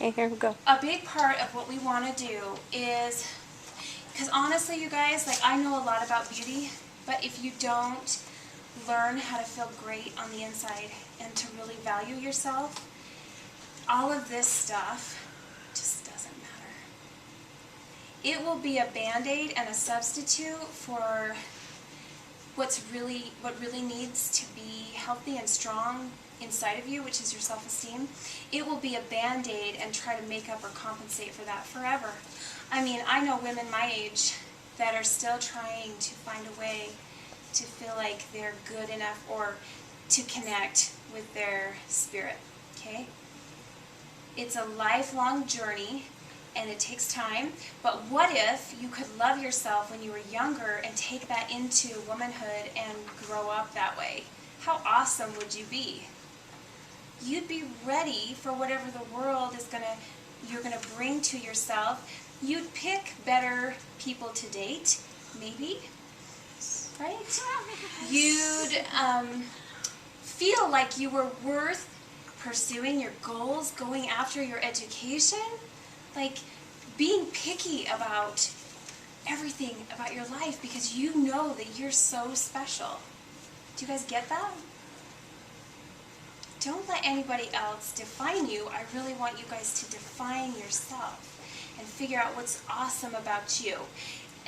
Okay, here we go. A big part of what we want to do is, because honestly, you guys, like, I know a lot about beauty, but if you don't learn how to feel great on the inside and to really value yourself, all of this stuff just doesn't matter. It will be a band-aid and a substitute for what really needs to be healthy and strong inside of you, which is your self-esteem. It will be a band-aid and try to make up or compensate for that forever. I mean, I know women my age that are still trying to find a way to feel like they're good enough or to connect with their spirit, okay? It's a lifelong journey and it takes time, but what if you could love yourself when you were younger and take that into womanhood and grow up that way? How awesome would you be? You'd be ready for whatever the world is you're gonna bring to yourself. You'd pick better people to date, maybe, right? You'd feel like you were worth pursuing your goals, going after your education, like being picky about everything about your life because you know that you're so special. Do you guys get that? Don't let anybody else define you. I really want you guys to define yourself and figure out what's awesome about you.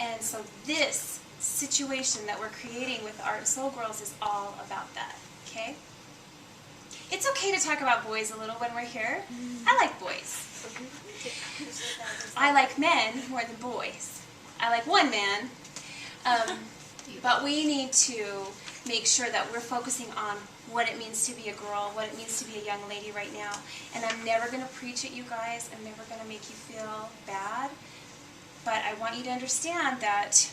And so this situation that we're creating with Art Soul Girls is all about that, okay? It's okay to talk about boys a little when we're here. I like boys. I like men more than boys. I like one man. But we need to make sure that we're focusing on what it means to be a girl, what it means to be a young lady right now. And I'm never going to preach at you guys. I'm never going to make you feel bad. But I want you to understand that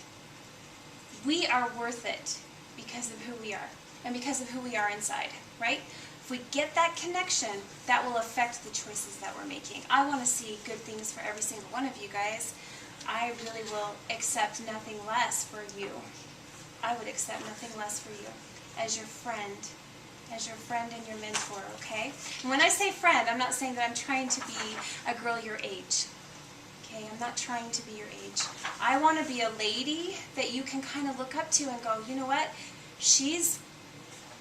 we are worth it because of who we are and because of who we are inside, right? If we get that connection, that will affect the choices that we're making. I want to see good things for every single one of you guys. I really will accept nothing less for you. I would accept nothing less for you as your friend and your mentor, okay? And when I say friend, I'm not saying that I'm trying to be a girl your age. Okay, I'm not trying to be your age. I want to be a lady that you can kind of look up to and go, you know what? She's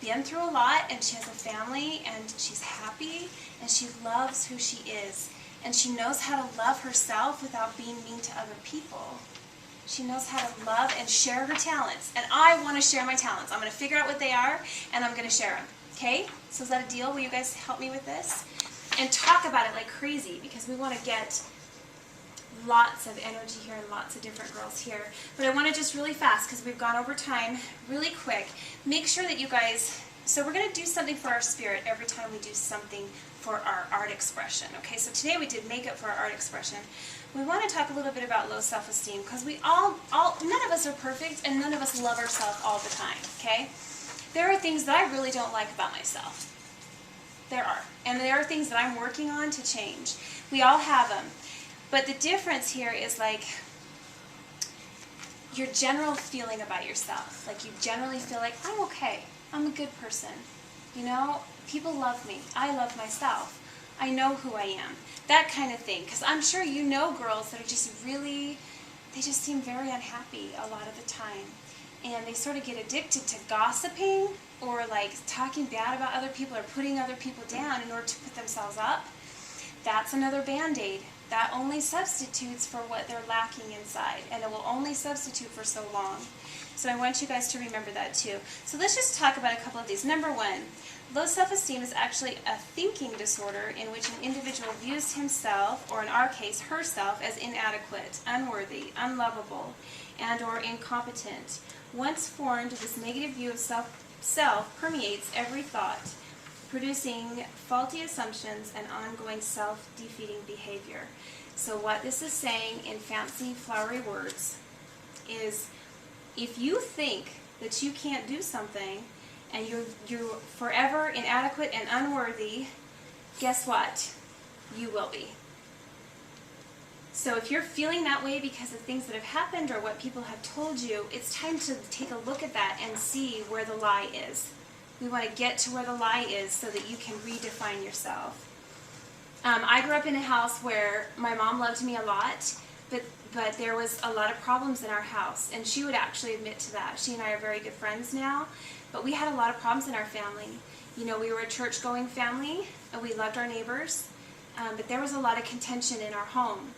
been through a lot and she has a family and she's happy and she loves who she is. And she knows how to love herself without being mean to other people. She knows how to love and share her talents. And I want to share my talents. I'm going to figure out what they are and I'm going to share them. Okay? So is that a deal? Will you guys help me with this? And talk about it like crazy because we want to get lots of energy here and lots of different girls here. But I want to just really fast because we've gone over time really quick. Make sure that you guys, so we're going to do something for our spirit every time we do something for our art expression. Okay, so today we did makeup for our art expression. We want to talk a little bit about low self-esteem because we all, none of us are perfect and none of us love ourselves all the time, okay? There are things that I really don't like about myself. There are. And there are things that I'm working on to change. We all have them. But the difference here is like your general feeling about yourself. Like you generally feel like, I'm okay. I'm a good person. You know, people love me. I love myself. I know who I am. That kind of thing. Because I'm sure you know girls that are just really, they just seem very unhappy a lot of the time. And they sort of get addicted to gossiping or like talking bad about other people or putting other people down in order to put themselves up. That's another band-aid. That only substitutes for what they're lacking inside. And it will only substitute for so long. So I want you guys to remember that too. So let's just talk about a couple of these. Number one, low self-esteem is actually a thinking disorder in which an individual views himself, or in our case, herself, as inadequate, unworthy, unlovable, and or incompetent. Once formed, this negative view of self permeates every thought, producing faulty assumptions and ongoing self-defeating behavior. So what this is saying in fancy, flowery words is if you think that you can't do something and you're forever inadequate and unworthy, guess what? You will be. So if you're feeling that way because of things that have happened or what people have told you, it's time to take a look at that and see where the lie is. We want to get to where the lie is so that you can redefine yourself. I grew up in a house where my mom loved me a lot, but there was a lot of problems in our house, and she would actually admit to that. She and I are very good friends now, but we had a lot of problems in our family. You know, we were a church-going family, and we loved our neighbors, but there was a lot of contention in our home.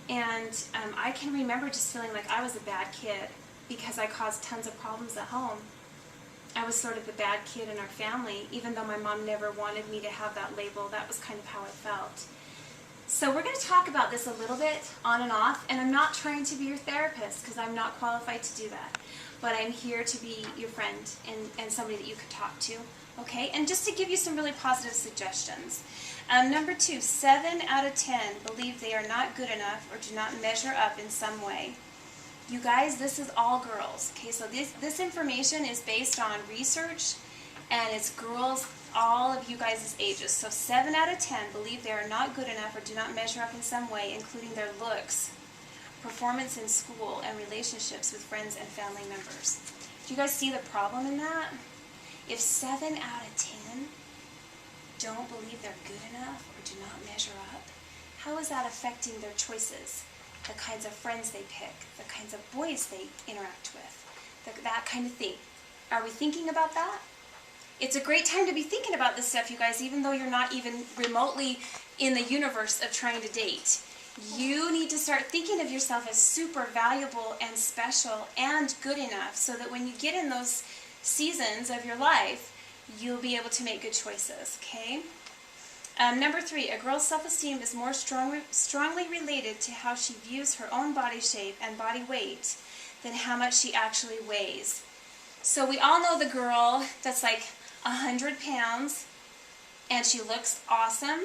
And I can remember just feeling like I was a bad kid because I caused tons of problems at home. I was sort of the bad kid in our family, even though my mom never wanted me to have that label. That was kind of how I felt. So we're going to talk about this a little bit on and off, and I'm not trying to be your therapist because I'm not qualified to do that. But I'm here to be your friend and somebody that you can talk to, okay? And just to give you some really positive suggestions. Number 2, 7 out of 10 believe they are not good enough or do not measure up in some way. You guys, this is all girls, okay? So this information is based on research, and it's girls, all of you guys' ages. So 7 out of 10 believe they are not good enough or do not measure up in some way, including their looks, performance in school, and relationships with friends and family members. Do you guys see the problem in that? If 7 out of 10 don't believe they're good enough or do not measure up, how is that affecting their choices? The kinds of friends they pick, the kinds of boys they interact with, that kind of thing. Are we thinking about that? It's a great time to be thinking about this stuff, you guys, even though you're not even remotely in the universe of trying to date. You need to start thinking of yourself as super valuable and special and good enough so that when you get in those seasons of your life, you'll be able to make good choices, okay? Number 3, a girl's self-esteem is more strongly related to how she views her own body shape and body weight than how much she actually weighs. So we all know the girl that's like 100 pounds and she looks awesome.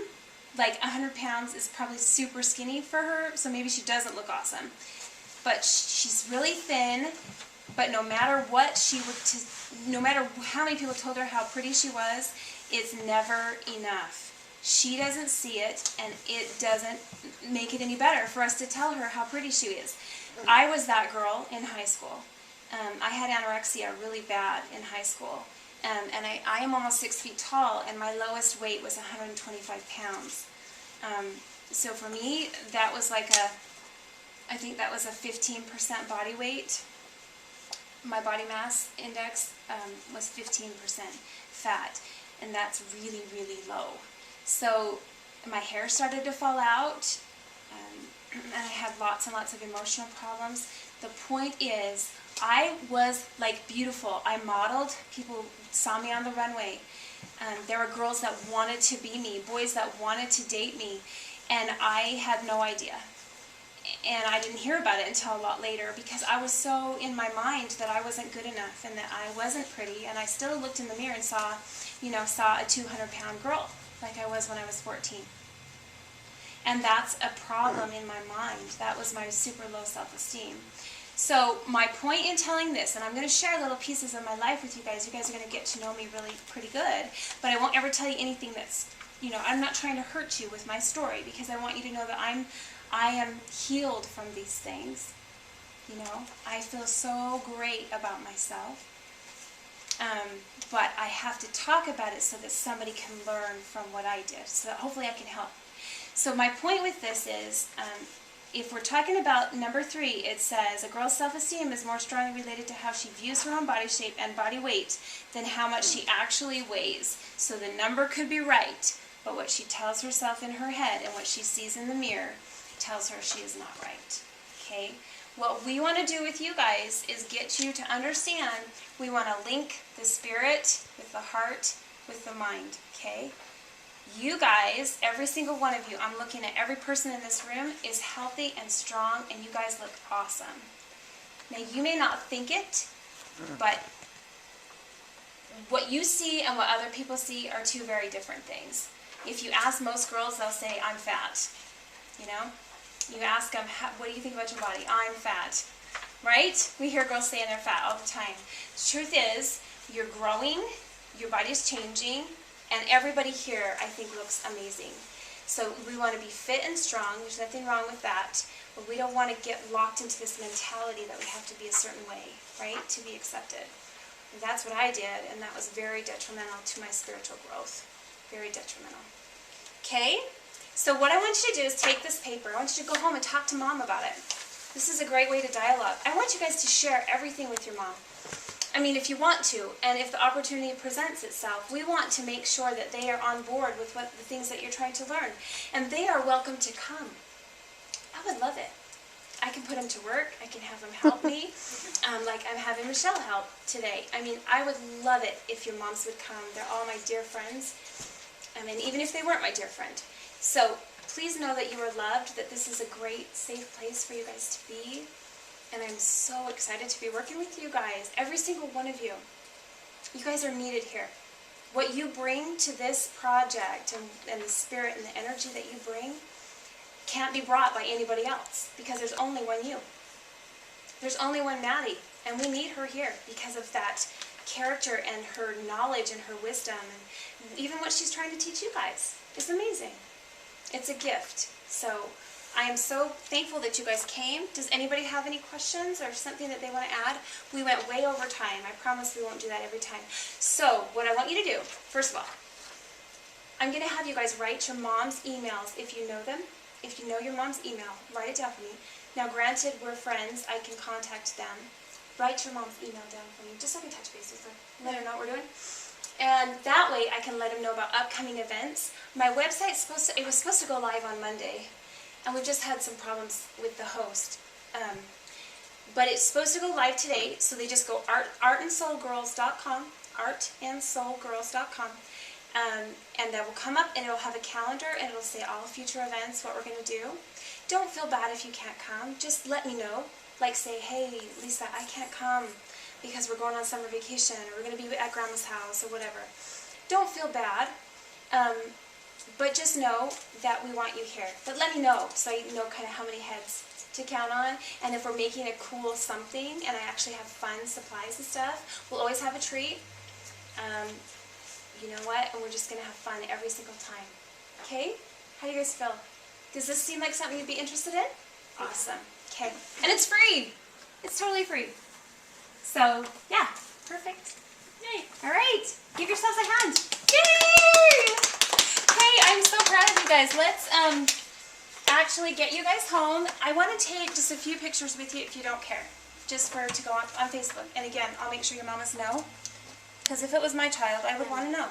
Like 100 pounds is probably super skinny for her, so maybe she doesn't look awesome. But she's really thin, but no matter what no matter how many people told her how pretty she was, it's never enough. She doesn't see it, and it doesn't make it any better for us to tell her how pretty she is. I was that girl in high school. I had anorexia really bad in high school, and I am almost 6 feet tall, and my lowest weight was 125 pounds. So for me, that was like I think that was a 15% body weight. My body mass index was 15% fat, and that's really, really low. So my hair started to fall out, and I had lots and lots of emotional problems. The point is, I was like beautiful. I modeled. People saw me on the runway. There were girls that wanted to be me, boys that wanted to date me, and I had no idea. And I didn't hear about it until a lot later because I was so in my mind that I wasn't good enough and that I wasn't pretty, and I still looked in the mirror and saw a 200-pound girl like I was when I was 14. And that's a problem in my mind. That was my super low self-esteem. So my point in telling this, and I'm going to share little pieces of my life with you guys are going to get to know me really pretty good, but I won't ever tell you anything that's, I'm not trying to hurt you with my story because I want you to know that I am healed from these things. I feel so great about myself. But I have to talk about it so that somebody can learn from what I did, so that hopefully I can help. So my point with this is, if we're talking about number 3, it says, a girl's self-esteem is more strongly related to how she views her own body shape and body weight than how much she actually weighs. So the number could be right, but what she tells herself in her head and what she sees in the mirror tells her she is not right, okay? What we want to do with you guys is get you to understand we want to link the spirit with the heart with the mind, okay? You guys, every single one of you, I'm looking at every person in this room, is healthy and strong, and you guys look awesome. Now, you may not think it, but what you see and what other people see are two very different things. If you ask most girls, they'll say, I'm fat, You ask them, what do you think about your body? I'm fat, right? We hear girls saying they're fat all the time. The truth is, you're growing, your body's changing, and everybody here, I think, looks amazing. So we want to be fit and strong. There's nothing wrong with that. But we don't want to get locked into this mentality that we have to be a certain way, right, to be accepted. And that's what I did, and that was very detrimental to my spiritual growth. Very detrimental. Okay? So what I want you to do is take this paper. I want you to go home and talk to Mom about it. This is a great way to dialogue. I want you guys to share everything with your mom. I mean, if you want to, and if the opportunity presents itself, we want to make sure that they are on board with the things that you're trying to learn. And they are welcome to come. I would love it. I can put them to work. I can have them help me. Like I'm having Michelle help today. I mean, I would love it if your moms would come. They're all my dear friends. I mean, even if they weren't my dear friend. So please know that you are loved, that this is a great, safe place for you guys to be. And I'm so excited to be working with you guys, every single one of you. You guys are needed here. What you bring to this project and the spirit and the energy that you bring can't be brought by anybody else because there's only one you. There's only one Maddie, and we need her here because of that character and her knowledge and her wisdom and even what she's trying to teach you guys. It's amazing. It's a gift. So I am so thankful that you guys came. Does anybody have any questions or something that they want to add? We went way over time. I promise we won't do that every time. So what I want you to do, first of all, I'm going to have you guys write your mom's emails if you know them. If you know your mom's email, write it down for me. Now granted, we're friends. I can contact them. Write your mom's email down for me, just so I can touch base with her. Let her know what we're doing. And that way I can let them know about upcoming events. My website's was supposed to go live on Monday. And we've just had some problems with the host. But it's supposed to go live today, so they just go artandsoulgirls.com, artandsoulgirls.com, and that will come up and it'll have a calendar and it'll say all future events, what we're going to do. Don't feel bad if you can't come. Just let me know. Like say, hey, Lisa, I can't come because we're going on summer vacation or we're going to be at Grandma's house or whatever. Don't feel bad. But just know that we want you here. But let me know so I know kind of how many heads to count on. And if we're making a cool something and I actually have fun supplies and stuff, we'll always have a treat. You know what? And we're just going to have fun every single time. Okay? How do you guys feel? Does this seem like something you'd be interested in? Awesome. Okay. And it's free. It's totally free. So, yeah. Perfect. Yay. All right. Give yourselves a hand. Yay! Hey, I'm so proud of you guys. Let's actually get you guys home. I want to take just a few pictures with you if you don't care, just to go on Facebook. And again, I'll make sure your mamas know, because if it was my child, I would want to know.